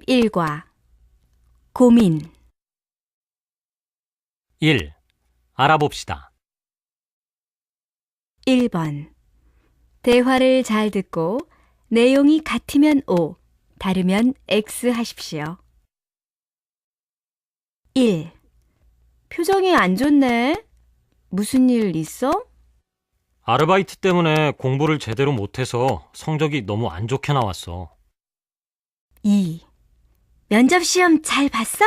11과 고민 1. 알아봅시다. 1번 대화를 잘 듣고 내용이 같으면 O, 다르면 X 하십시오. 1. 표정이 안 좋네. 무슨 일 있어? 아르바이트 때문에 공부를 제대로 못해서 성적이 너무 안 좋게 나왔어. 2. 면접 시험 잘 봤어?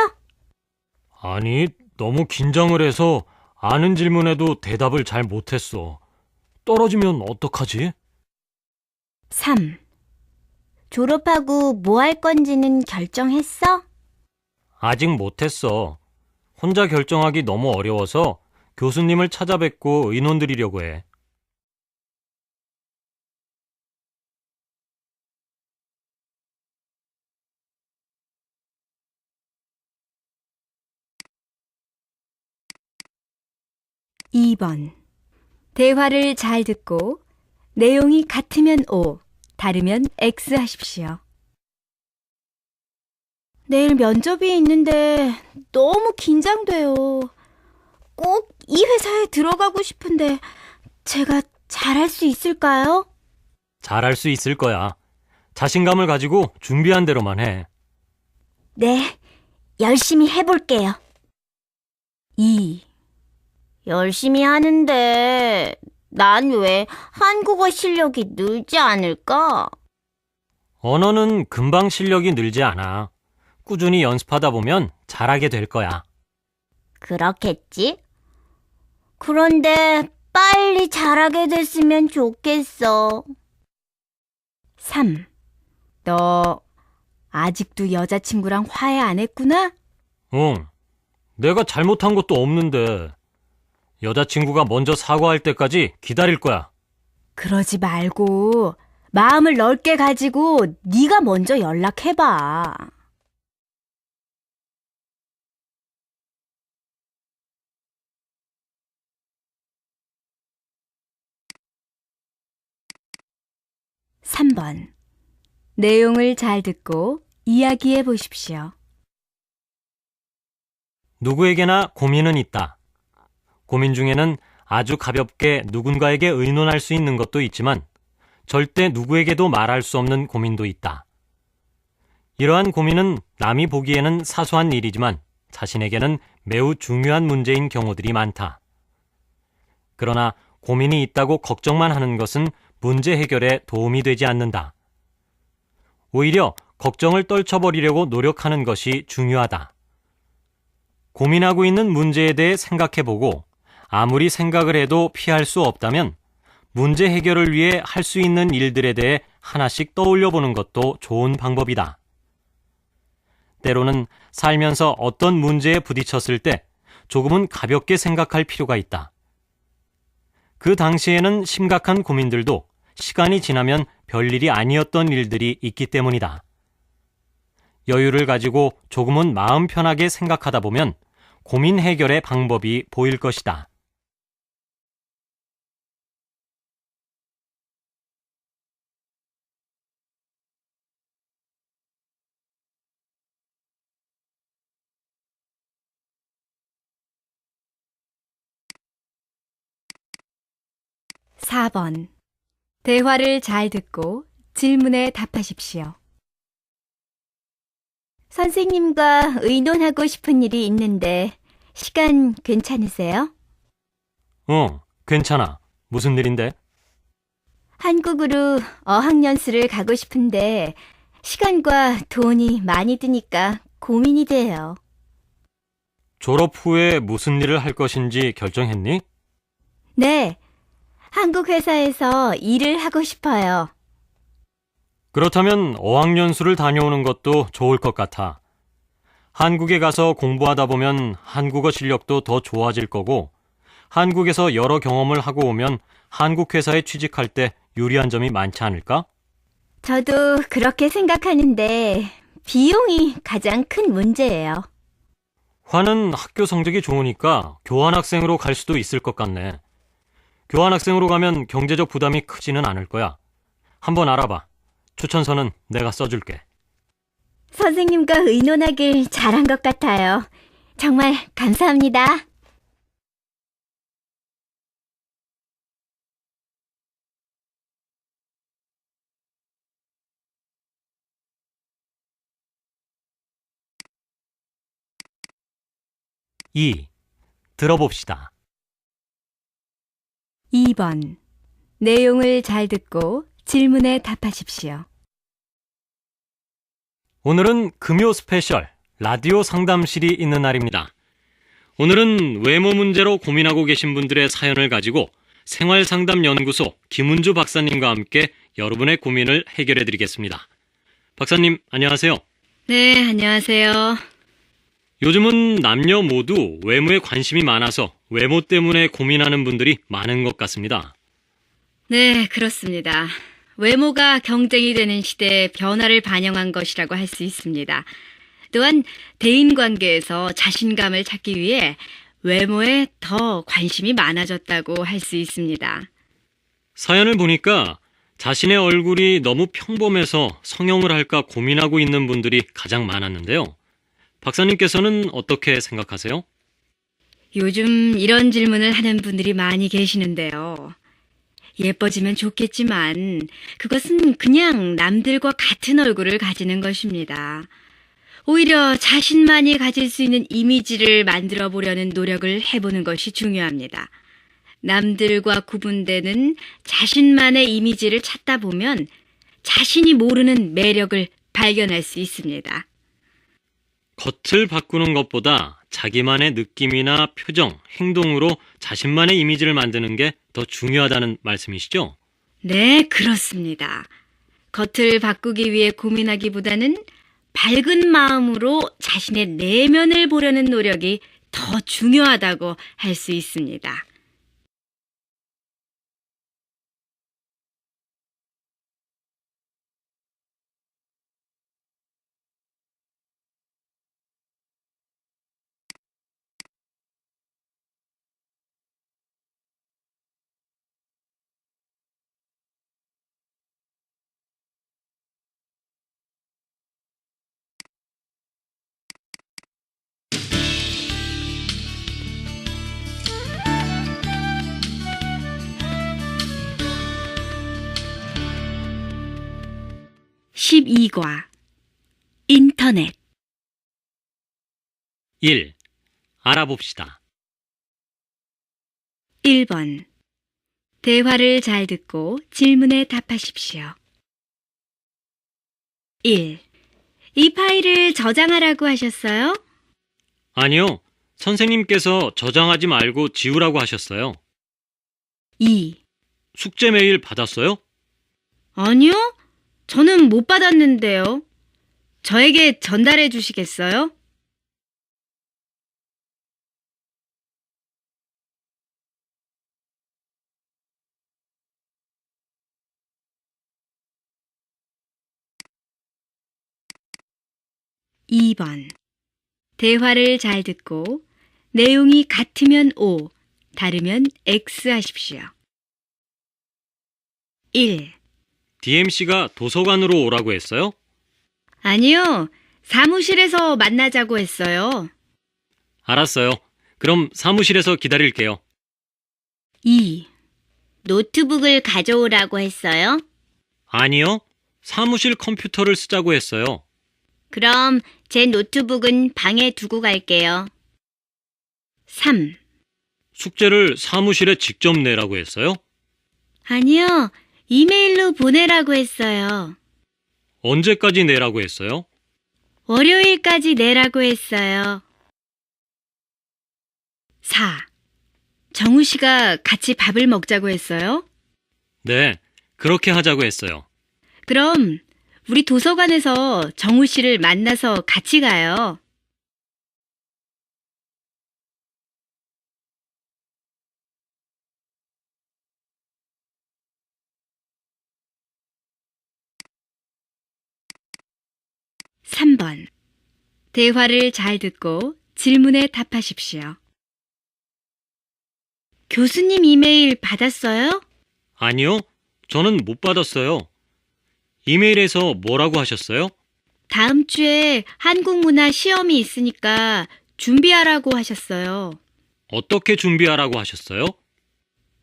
아니, 너무 긴장을 해서 아는 질문에도 대답을 잘 못했어. 떨어지면 어떡하지? 3. 졸업하고 뭐 할 건지는 결정했어? 아직 못했어. 혼자 결정하기 너무 어려워서 교수님을 찾아뵙고 의논드리려고 해. 2번 대화를 잘 듣고 내용이 같으면 O, 다르면 X 하십시오. 내일 면접이 있는데 너무 긴장돼요. 꼭 이 회사에 들어가고 싶은데 제가 잘할 수 있을까요? 잘할 수 있을 거야. 자신감을 가지고 준비한 대로만 해. 네, 열심히 해볼게요. 2. 열심히 하는데 난 왜 한국어 실력이 늘지 않을까? 언어는 금방 실력이 늘지 않아. 꾸준히 연습하다 보면 잘하게 될 거야. 그렇겠지? 그런데 빨리 잘하게 됐으면 좋겠어. 3. 너 아직도 여자친구랑 화해 안 했구나? 응, 내가 잘못한 것도 없는데 여자친구가 먼저 사과할 때까지 기다릴 거야. 그러지 말고 마음을 넓게 가지고 네가 먼저 연락해봐. 3번 내용을 잘 듣고 이야기해 보십시오. 누구에게나 고민은 있다. 고민 중에는 아주 가볍게 누군가에게 의논할 수 있는 것도 있지만 절대 누구에게도 말할 수 없는 고민도 있다. 이러한 고민은 남이 보기에는 사소한 일이지만 자신에게는 매우 중요한 문제인 경우들이 많다. 그러나 고민이 있다고 걱정만 하는 것은 문제 해결에 도움이 되지 않는다. 오히려 걱정을 떨쳐버리려고 노력하는 것이 중요하다. 고민하고 있는 문제에 대해 생각해보고 아무리 생각을 해도 피할 수 없다면 문제 해결을 위해 할 수 있는 일들에 대해 하나씩 떠올려보는 것도 좋은 방법이다. 때로는 살면서 어떤 문제에 부딪혔을 때 조금은 가볍게 생각할 필요가 있다. 그 당시에는 심각한 고민들도 시간이 지나면 별일이 아니었던 일들이 있기 때문이다. 여유를 가지고 조금은 마음 편하게 생각하다 보면 고민 해결의 방법이 보일 것이다. 4번 대화를 잘 듣고 질문에 답하십시오. 선생님과 의논하고 싶은 일이 있는데 시간 괜찮으세요? 응, 괜찮아. 무슨 일인데? 한국으로 어학연수를 가고 싶은데 시간과 돈이 많이 드니까 고민이 돼요. 졸업 후에 무슨 일을 할 것인지 결정했니? 네, 한국 회사에서 일을 하고 싶어요. 그렇다면 어학연수를 다녀오는 것도 좋을 것 같아. 한국에 가서 공부하다 보면 한국어 실력도 더 좋아질 거고, 한국에서 여러 경험을 하고 오면 한국 회사에 취직할 때 유리한 점이 많지 않을까? 저도 그렇게 생각하는데 비용이 가장 큰 문제예요. 화는 학교 성적이 좋으니까 교환학생으로 갈 수도 있을 것 같네. 교환학생으로 가면 경제적 부담이 크지는 않을 거야. 한번 알아봐. 추천서는 내가 써줄게. 선생님과 의논하길 잘한 것 같아요. 정말 감사합니다. 이. 들어봅시다. 2번. 내용을 잘 듣고 질문에 답하십시오. 오늘은 금요 스페셜 라디오 상담실이 있는 날입니다. 오늘은 외모 문제로 고민하고 계신 분들의 사연을 가지고 생활상담연구소 김은주 박사님과 함께 여러분의 고민을 해결해 드리겠습니다. 박사님, 안녕하세요. 네, 안녕하세요. 요즘은 남녀 모두 외모에 관심이 많아서 외모 때문에 고민하는 분들이 많은 것 같습니다. 네, 그렇습니다. 외모가 경쟁이 되는 시대의 변화를 반영한 것이라고 할 수 있습니다. 또한 대인관계에서 자신감을 찾기 위해 외모에 더 관심이 많아졌다고 할 수 있습니다. 사연을 보니까 자신의 얼굴이 너무 평범해서 성형을 할까 고민하고 있는 분들이 가장 많았는데요. 박사님께서는 어떻게 생각하세요? 요즘 이런 질문을 하는 분들이 많이 계시는데요. 예뻐지면 좋겠지만 그것은 그냥 남들과 같은 얼굴을 가지는 것입니다. 오히려 자신만이 가질 수 있는 이미지를 만들어 보려는 노력을 해보는 것이 중요합니다. 남들과 구분되는 자신만의 이미지를 찾다 보면 자신이 모르는 매력을 발견할 수 있습니다. 겉을 바꾸는 것보다 자기만의 느낌이나 표정, 행동으로 자신만의 이미지를 만드는 게 더 중요하다는 말씀이시죠? 네, 그렇습니다. 겉을 바꾸기 위해 고민하기보다는 밝은 마음으로 자신의 내면을 보려는 노력이 더 중요하다고 할 수 있습니다. (12과) 인터넷. 1. 알아봅시다. 1번. 대화를 잘 듣고 질문에 답하십시오. 1. 이 파일을 저장하라고 하셨어요? 아니요, 선생님께서 저장하지 말고 지우라고 하셨어요. 2. 숙제 메일 받았어요? 아니요, 저는 못 받았는데요. 저에게 전달해 주시겠어요? 2번. 대화를 잘 듣고 내용이 같으면 O, 다르면 X 하십시오. 1. DMC가 도서관으로 오라고 했어요? 아니요, 사무실에서 만나자고 했어요. 알았어요. 그럼 사무실에서 기다릴게요. 2. 노트북을 가져오라고 했어요? 아니요, 사무실 컴퓨터를 쓰자고 했어요. 그럼 제 노트북은 방에 두고 갈게요. 3. 숙제를 사무실에 직접 내라고 했어요? 아니요, 이메일로 보내라고 했어요. 언제까지 내라고 했어요? 월요일까지 내라고 했어요. 4. 정우 씨가 같이 밥을 먹자고 했어요? 네, 그렇게 하자고 했어요. 그럼 우리 도서관에서 정우 씨를 만나서 같이 가요. 3번. 대화를 잘 듣고 질문에 답하십시오. 교수님 이메일 받았어요? 아니요, 저는 못 받았어요. 이메일에서 뭐라고 하셨어요? 다음 주에 한국 문화 시험이 있으니까 준비하라고 하셨어요. 어떻게 준비하라고 하셨어요?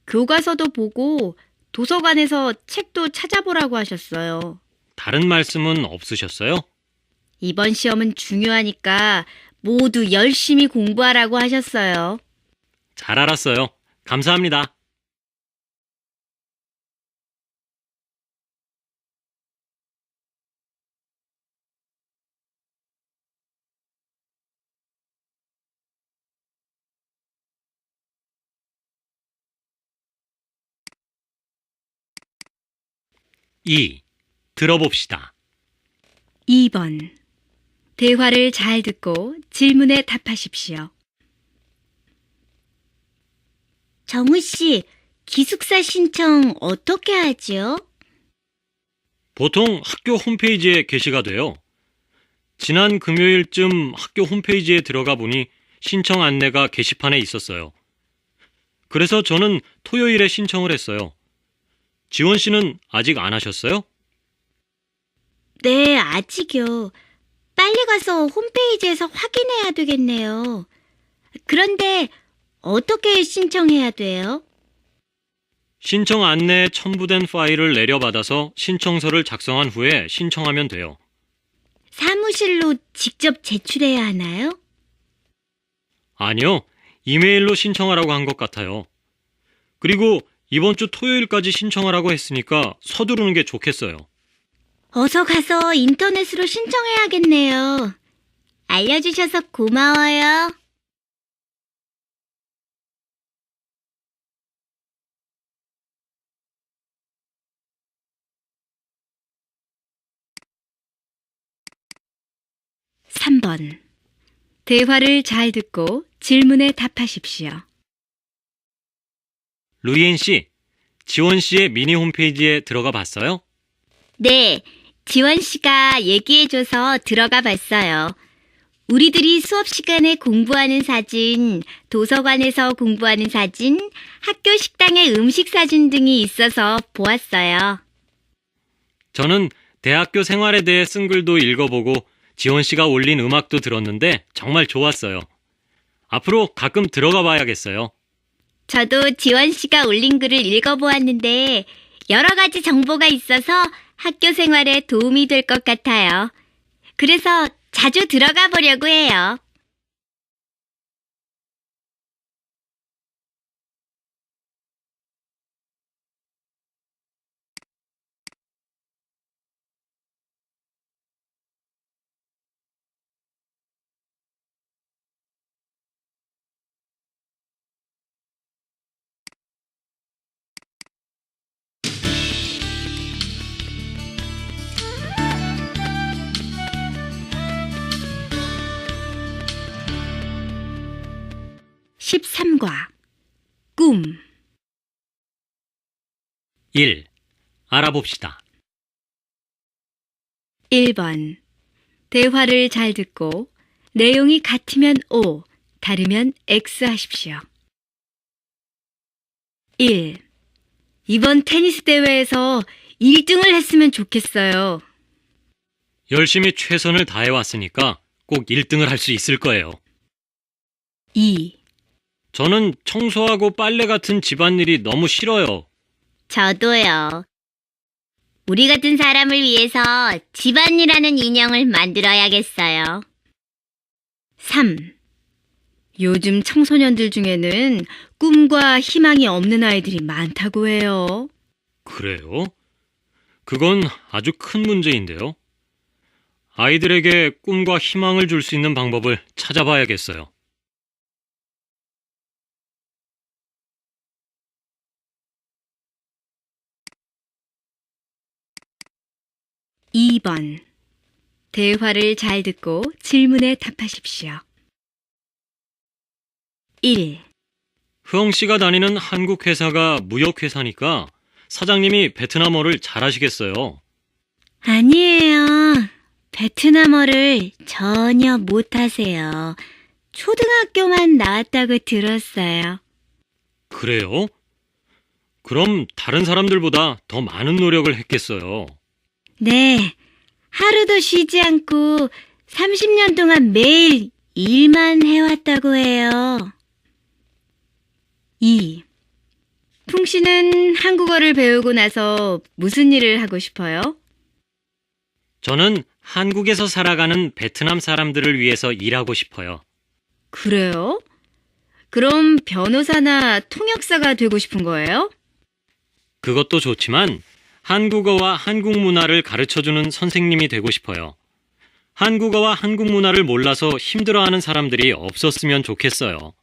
교과서도 보고 도서관에서 책도 찾아보라고 하셨어요. 다른 말씀은 없으셨어요? 이번 시험은 중요하니까 모두 열심히 공부하라고 하셨어요. 잘 알았어요. 감사합니다. 이. 들어봅시다. 2번. 대화를 잘 듣고 질문에 답하십시오. 정우 씨, 기숙사 신청 어떻게 하지요? 보통 학교 홈페이지에 게시가 돼요. 지난 금요일쯤 학교 홈페이지에 들어가 보니 신청 안내가 게시판에 있었어요. 그래서 저는 토요일에 신청을 했어요. 지원 씨는 아직 안 하셨어요? 네, 아직이요. 빨리 가서 홈페이지에서 확인해야 되겠네요. 그런데 어떻게 신청해야 돼요? 신청 안내에 첨부된 파일을 내려받아서 신청서를 작성한 후에 신청하면 돼요. 사무실로 직접 제출해야 하나요? 아니요, 이메일로 신청하라고 한 것 같아요. 그리고 이번 주 토요일까지 신청하라고 했으니까 서두르는 게 좋겠어요. 어서 가서 인터넷으로 신청해야겠네요. 알려주셔서 고마워요. (3번) 대화를 잘 듣고 질문에 답하십시오. 루이엔 씨, 지원 씨의 미니 홈페이지에 들어가 봤어요? 네, 지원 씨가 얘기해줘서 들어가 봤어요. 우리들이 수업 시간에 공부하는 사진, 도서관에서 공부하는 사진, 학교 식당의 음식 사진 등이 있어서 보았어요. 저는 대학교 생활에 대해 쓴 글도 읽어보고 지원 씨가 올린 음악도 들었는데 정말 좋았어요. 앞으로 가끔 들어가 봐야겠어요. 저도 지원 씨가 올린 글을 읽어보았는데 여러 가지 정보가 있어서 학교 생활에 도움이 될 것 같아요. 그래서 자주 들어가 보려고 해요. (13과) 꿈 1. 알아봅시다. 1번. 대화를 잘 듣고 내용이 같으면 O, 다르면 X 하십시오. 1. 이번 테니스 대회에서 1등을 했으면 좋겠어요. 열심히 최선을 다해왔으니까 꼭 1등을 할 수 있을 거예요. 2. 저는 청소하고 빨래 같은 집안일이 너무 싫어요. 저도요. 우리 같은 사람을 위해서 집안이라는 인형을 만들어야겠어요. 3. 요즘 청소년들 중에는 꿈과 희망이 없는 아이들이 많다고 해요. 그래요? 그건 아주 큰 문제인데요. 아이들에게 꿈과 희망을 줄 수 있는 방법을 찾아봐야겠어요. 2번. 대화를 잘 듣고 질문에 답하십시오. 1. 흐엉 씨가 다니는 한국 회사가 무역 회사니까 사장님이 베트남어를 잘하시겠어요. 아니에요. 베트남어를 전혀 못하세요. 초등학교만 나왔다고 들었어요. 그래요? 그럼 다른 사람들보다 더 많은 노력을 했겠어요. 네, 하루도 쉬지 않고 30년 동안 매일 일만 해왔다고 해요. 2. 풍 씨는 한국어를 배우고 나서 무슨 일을 하고 싶어요? 저는 한국에서 살아가는 베트남 사람들을 위해서 일하고 싶어요. 그래요? 그럼 변호사나 통역사가 되고 싶은 거예요? 그것도 좋지만 한국어와 한국 문화를 가르쳐주는 선생님이 되고 싶어요. 한국어와 한국 문화를 몰라서 힘들어하는 사람들이 없었으면 좋겠어요.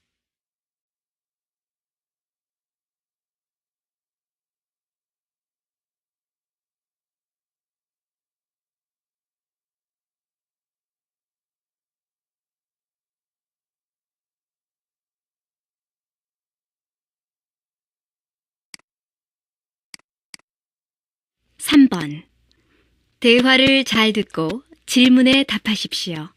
3번. 대화를 잘 듣고 질문에 답하십시오.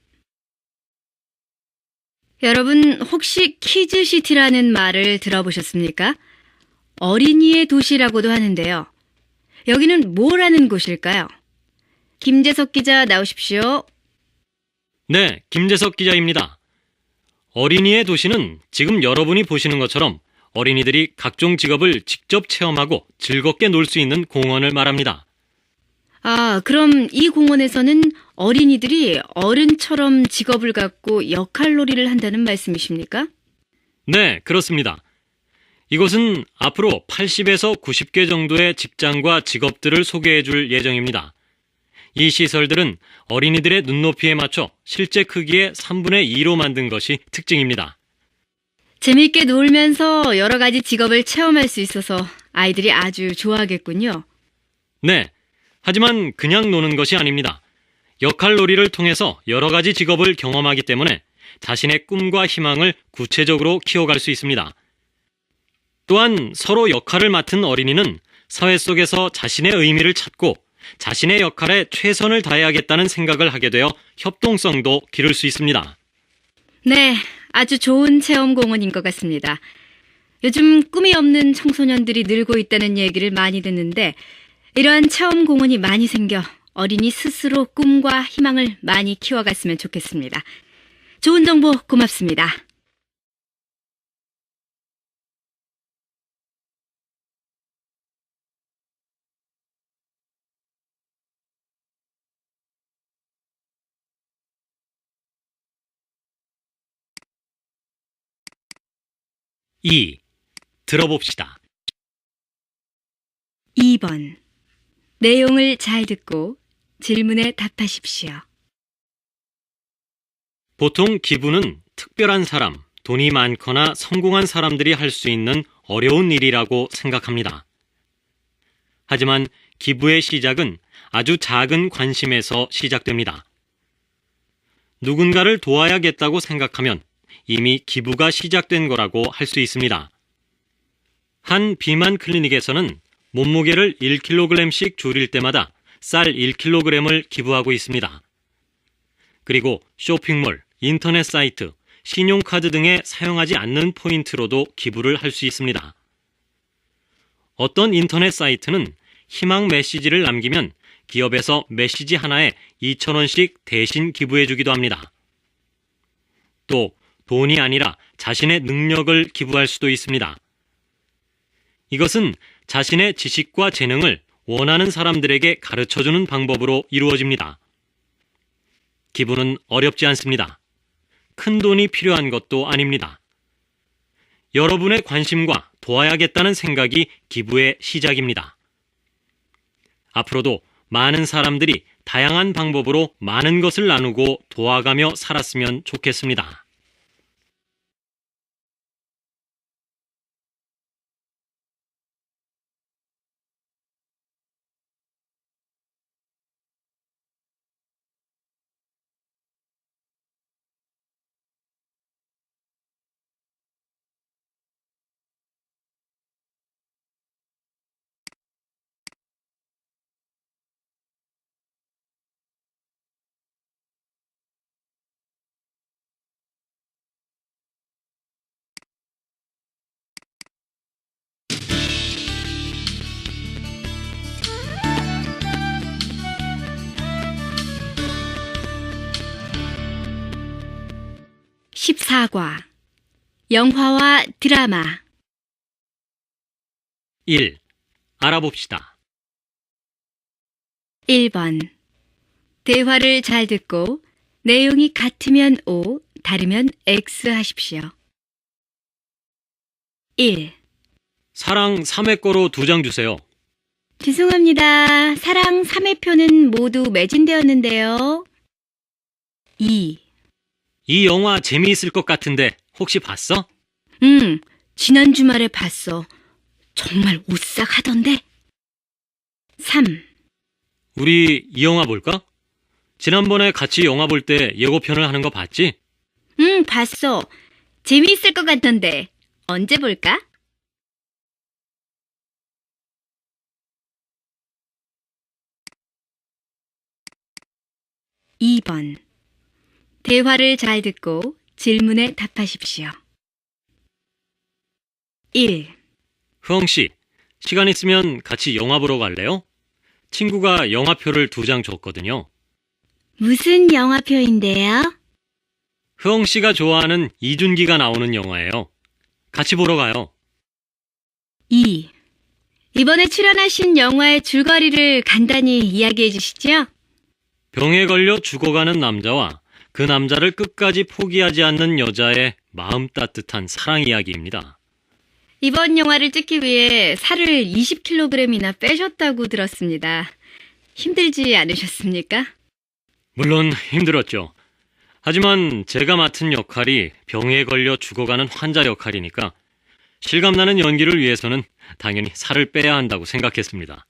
여러분, 혹시 키즈시티라는 말을 들어보셨습니까? 어린이의 도시라고도 하는데요. 여기는 뭘 하는 곳일까요? 김재석 기자 나오십시오. 네, 김재석 기자입니다. 어린이의 도시는 지금 여러분이 보시는 것처럼 어린이들이 각종 직업을 직접 체험하고 즐겁게 놀 수 있는 공원을 말합니다. 아, 그럼 이 공원에서는 어린이들이 어른처럼 직업을 갖고 역할놀이를 한다는 말씀이십니까? 네, 그렇습니다. 이곳은 앞으로 80에서 90개 정도의 직장과 직업들을 소개해 줄 예정입니다. 이 시설들은 어린이들의 눈높이에 맞춰 실제 크기의 3분의 2로 만든 것이 특징입니다. 재밌게 놀면서 여러 가지 직업을 체험할 수 있어서 아이들이 아주 좋아하겠군요. 네, 하지만 그냥 노는 것이 아닙니다. 역할놀이를 통해서 여러 가지 직업을 경험하기 때문에 자신의 꿈과 희망을 구체적으로 키워갈 수 있습니다. 또한 서로 역할을 맡은 어린이는 사회 속에서 자신의 의미를 찾고 자신의 역할에 최선을 다해야겠다는 생각을 하게 되어 협동성도 기를 수 있습니다. 네, 아주 좋은 체험 공원인 것 같습니다. 요즘 꿈이 없는 청소년들이 늘고 있다는 얘기를 많이 듣는데 이러한 체험 공원이 많이 생겨 어린이 스스로 꿈과 희망을 많이 키워갔으면 좋겠습니다. 좋은 정보 고맙습니다. 이. 들어봅시다. 2번. 내용을 잘 듣고 질문에 답하십시오. 보통 기부는 특별한 사람, 돈이 많거나 성공한 사람들이 할 수 있는 어려운 일이라고 생각합니다. 하지만 기부의 시작은 아주 작은 관심에서 시작됩니다. 누군가를 도와야겠다고 생각하면 이미 기부가 시작된 거라고 할 수 있습니다. 한 비만 클리닉에서는 몸무게를 1kg씩 줄일 때마다 쌀 1kg을 기부하고 있습니다. 그리고 쇼핑몰, 인터넷 사이트, 신용카드 등에 사용하지 않는 포인트로도 기부를 할 수 있습니다. 어떤 인터넷 사이트는 희망 메시지를 남기면 기업에서 메시지 하나에 2,000원씩 대신 기부해 주기도 합니다. 또 돈이 아니라 자신의 능력을 기부할 수도 있습니다. 이것은 자신의 지식과 재능을 원하는 사람들에게 가르쳐주는 방법으로 이루어집니다. 기부는 어렵지 않습니다. 큰 돈이 필요한 것도 아닙니다. 여러분의 관심과 도와야겠다는 생각이 기부의 시작입니다. 앞으로도 많은 사람들이 다양한 방법으로 많은 것을 나누고 도와가며 살았으면 좋겠습니다. 14과 영화와 드라마 1. 알아봅시다. 1번 대화를 잘 듣고 내용이 같으면 O, 다르면 X 하십시오. 1. 사랑 3회 거로 2장 주세요. 죄송합니다. 사랑 3회표는 모두 매진되었는데요. 2. 이 영화 재미있을 것 같은데 혹시 봤어? 지난 주말에 봤어. 정말 오싹하던데. 3. 우리 이 영화 볼까? 지난번에 같이 영화 볼 때 예고편을 하는 거 봤지? 봤어. 재미있을 것 같던데. 언제 볼까? (2번) 대화를 잘 듣고 질문에 답하십시오. 1. 흐엉 씨, 시간 있으면 같이 영화 보러 갈래요? 친구가 영화표를 2장 줬거든요. 무슨 영화표인데요? 흐엉 씨가 좋아하는 이준기가 나오는 영화예요. 같이 보러 가요. 2. 이번에 출연하신 영화의 줄거리를 간단히 이야기해 주시죠. 병에 걸려 죽어가는 남자와 그 남자를 끝까지 포기하지 않는 여자의 마음 따뜻한 사랑 이야기입니다. 이번 영화를 찍기 위해 살을 20kg이나 빼셨다고 들었습니다. 힘들지 않으셨습니까? 물론 힘들었죠. 하지만 제가 맡은 역할이 병에 걸려 죽어가는 환자 역할이니까 실감나는 연기를 위해서는 당연히 살을 빼야 한다고 생각했습니다.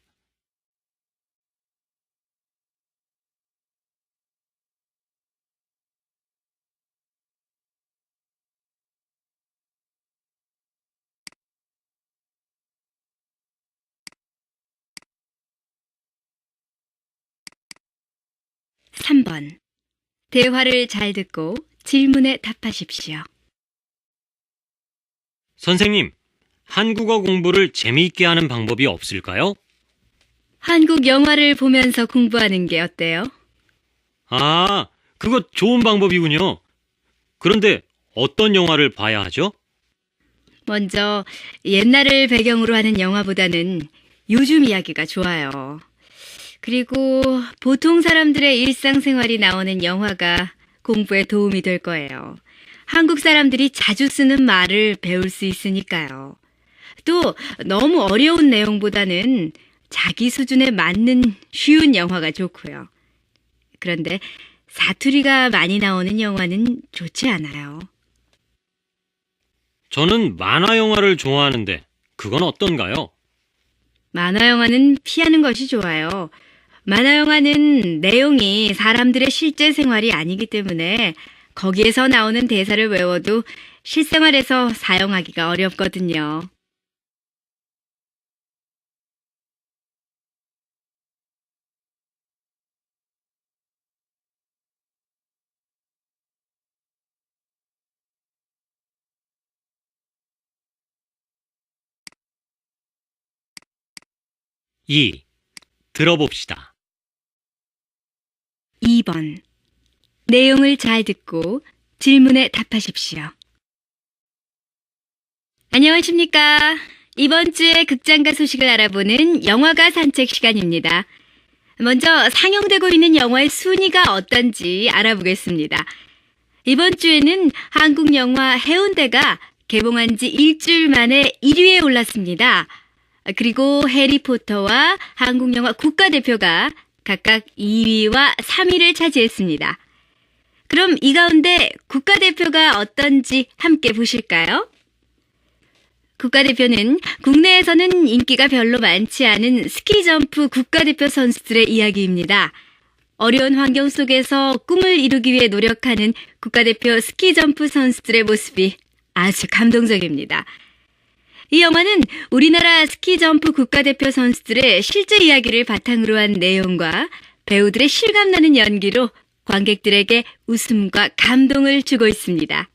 3번 대화를 잘 듣고 질문에 답하십시오. 선생님, 한국어 공부를 재미있게 하는 방법이 없을까요? 한국 영화를 보면서 공부하는 게 어때요? 아, 그거 좋은 방법이군요. 그런데 어떤 영화를 봐야 하죠? 먼저 옛날을 배경으로 하는 영화보다는 요즘 이야기가 좋아요. 그리고 보통 사람들의 일상생활이 나오는 영화가 공부에 도움이 될 거예요. 한국 사람들이 자주 쓰는 말을 배울 수 있으니까요. 또 너무 어려운 내용보다는 자기 수준에 맞는 쉬운 영화가 좋고요. 그런데 사투리가 많이 나오는 영화는 좋지 않아요. 저는 만화 영화를 좋아하는데 그건 어떤가요? 만화 영화는 피하는 것이 좋아요. 만화 영화는 내용이 사람들의 실제 생활이 아니기 때문에 거기에서 나오는 대사를 외워도 실생활에서 사용하기가 어렵거든요. 2. 들어봅시다. 2번 내용을 잘 듣고 질문에 답하십시오. 안녕하십니까. 이번 주에 극장가 소식을 알아보는 영화가 산책 시간입니다. 먼저 상영되고 있는 영화의 순위가 어떤지 알아보겠습니다. 이번 주에는 한국 영화 해운대가 개봉한 지 일주일 만에 1위에 올랐습니다. 그리고 해리포터와 한국 영화 국가대표가 각각 2위와 3위를 차지했습니다. 그럼 이 가운데 국가대표가 어떤지 함께 보실까요? 국가대표는 국내에서는 인기가 별로 많지 않은 스키점프 국가대표 선수들의 이야기입니다. 어려운 환경 속에서 꿈을 이루기 위해 노력하는 국가대표 스키점프 선수들의 모습이 아주 감동적입니다. 이 영화는 우리나라 스키점프 국가대표 선수들의 실제 이야기를 바탕으로 한 내용과 배우들의 실감나는 연기로 관객들에게 웃음과 감동을 주고 있습니다.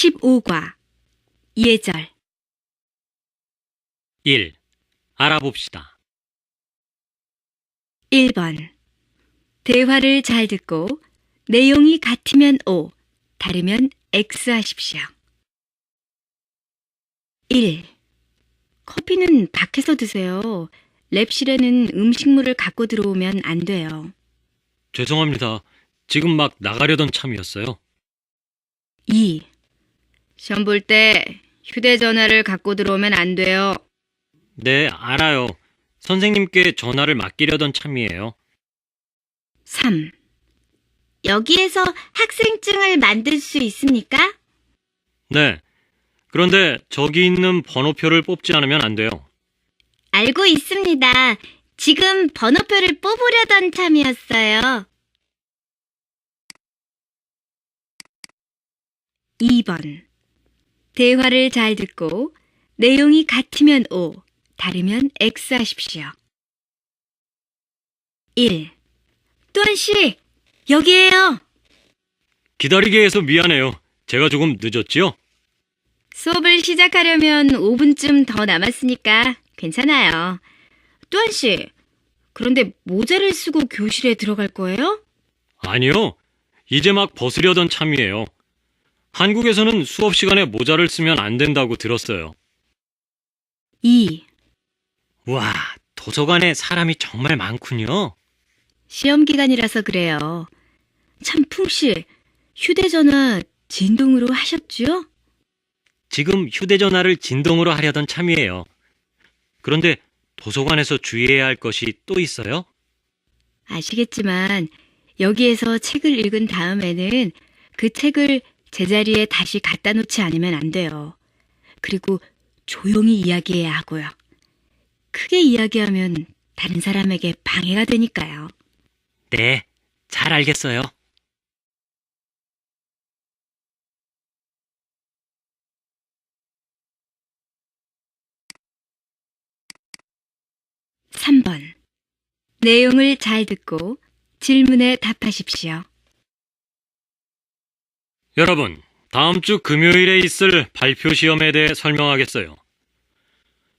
15과 예절 1. 알아봅시다. 1번 대화를 잘 듣고 내용이 같으면 O, 다르면 X 하십시오. 1. 커피는 밖에서 드세요. 랩실에는 음식물을 갖고 들어오면 안 돼요. 죄송합니다. 지금 막 나가려던 참이었어요. 2. 시험 볼 때 휴대전화를 갖고 들어오면 안 돼요. 네, 알아요. 선생님께 전화를 맡기려던 참이에요. 3. 여기에서 학생증을 만들 수 있습니까? 네. 그런데 저기 있는 번호표를 뽑지 않으면 안 돼요. 알고 있습니다. 지금 번호표를 뽑으려던 참이었어요. 2번 대화를 잘 듣고 내용이 같으면 O, 다르면 X 하십시오. 1. 또한 씨, 여기에요. 기다리게 해서 미안해요. 제가 조금 늦었지요? 수업을 시작하려면 5분쯤 더 남았으니까 괜찮아요. 또한 씨, 그런데 모자를 쓰고 교실에 들어갈 거예요? 아니요. 이제 막 벗으려던 참이에요. 한국에서는 수업 시간에 모자를 쓰면 안 된다고 들었어요. 2. 와, 도서관에 사람이 정말 많군요. 시험 기간이라서 그래요. 참 풍씨, 휴대전화 진동으로 하셨죠? 지금 휴대전화를 진동으로 하려던 참이에요. 그런데 도서관에서 주의해야 할 것이 또 있어요? 아시겠지만 여기에서 책을 읽은 다음에는 그 책을 제자리에 다시 갖다 놓지 않으면 안 돼요. 그리고 조용히 이야기해야 하고요. 크게 이야기하면 다른 사람에게 방해가 되니까요. 네, 잘 알겠어요. 3번 내용을 잘 듣고 질문에 답하십시오. 여러분, 다음 주 금요일에 있을 발표 시험에 대해 설명하겠어요.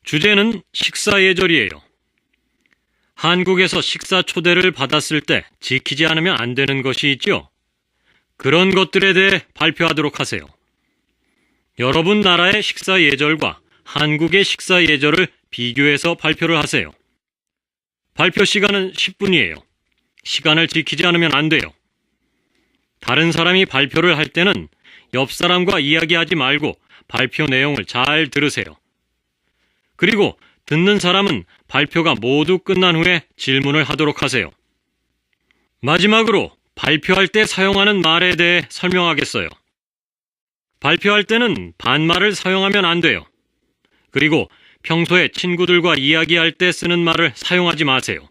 주제는 식사 예절이에요. 한국에서 식사 초대를 받았을 때 지키지 않으면 안 되는 것이 있죠. 그런 것들에 대해 발표하도록 하세요. 여러분 나라의 식사 예절과 한국의 식사 예절을 비교해서 발표를 하세요. 발표 시간은 10분이에요. 시간을 지키지 않으면 안 돼요. 다른 사람이 발표를 할 때는 옆 사람과 이야기하지 말고 발표 내용을 잘 들으세요. 그리고 듣는 사람은 발표가 모두 끝난 후에 질문을 하도록 하세요. 마지막으로 발표할 때 사용하는 말에 대해 설명하겠어요. 발표할 때는 반말을 사용하면 안 돼요. 그리고 평소에 친구들과 이야기할 때 쓰는 말을 사용하지 마세요.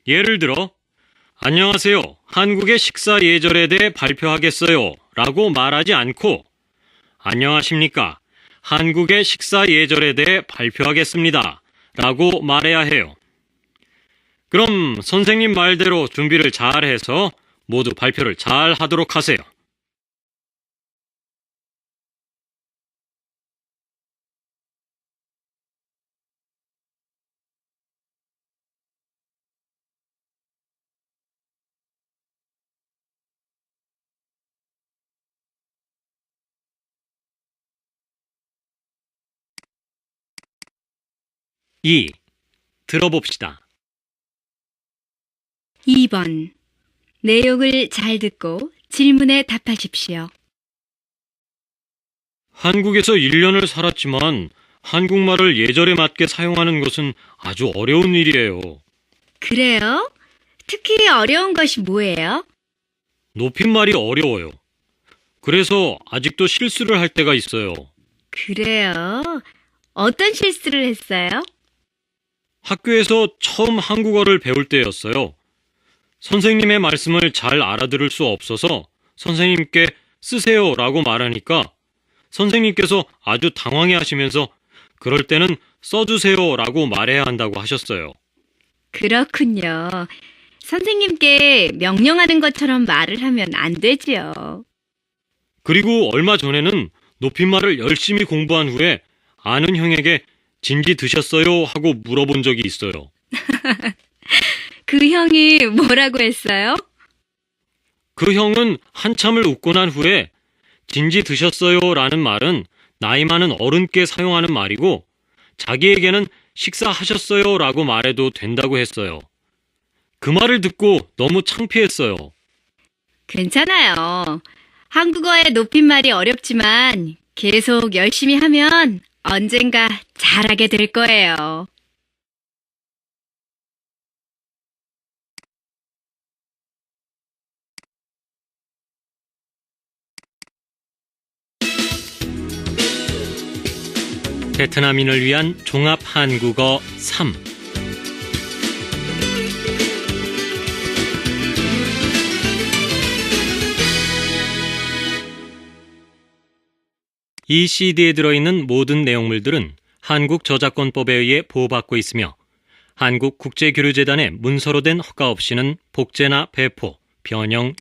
예를 들어, 안녕하세요. 한국의 식사 예절에 대해 발표하겠어요. 라고 말하지 않고, 안녕하십니까. 한국의 식사 예절에 대해 발표하겠습니다. 라고 말해야 해요. 그럼 선생님 말대로 준비를 잘 해서 모두 발표를 잘 하도록 하세요. (2) 들어봅시다. 2번 내용을 잘 듣고 질문에 답하십시오. 한국에서 1년을 살았지만 한국말을 예절에 맞게 사용하는 것은 아주 어려운 일이에요. 그래요? 특히 어려운 것이 뭐예요? 높임말이 어려워요. 그래서 아직도 실수를 할 때가 있어요. 그래요? 어떤 실수를 했어요? 학교에서 처음 한국어를 배울 때였어요. 선생님의 말씀을 잘 알아들을 수 없어서 선생님께 쓰세요라고 말하니까 선생님께서 아주 당황해 하시면서 그럴 때는 써주세요라고 말해야 한다고 하셨어요. 그렇군요. 선생님께 명령하는 것처럼 말을 하면 안 되지요. 그리고 얼마 전에는 높임말을 열심히 공부한 후에 아는 형에게 진지 드셨어요? 하고 물어본 적이 있어요. 그 형이 뭐라고 했어요? 그 형은 한참을 웃고 난 후에 진지 드셨어요? 라는 말은 나이 많은 어른께 사용하는 말이고 자기에게는 식사하셨어요? 라고 말해도 된다고 했어요. 그 말을 듣고 너무 창피했어요. 괜찮아요. 한국어의 높임말이 어렵지만 계속 열심히 하면 언젠가 잘하게 될 거예요. 베트남인을 위한 종합 한국어 3. 이 CD에 들어있는 모든 내용물들은 한국 저작권법에 의해 보호받고 있으며 한국국제교류재단의 문서로 된 허가 없이는 복제나 배포, 변형,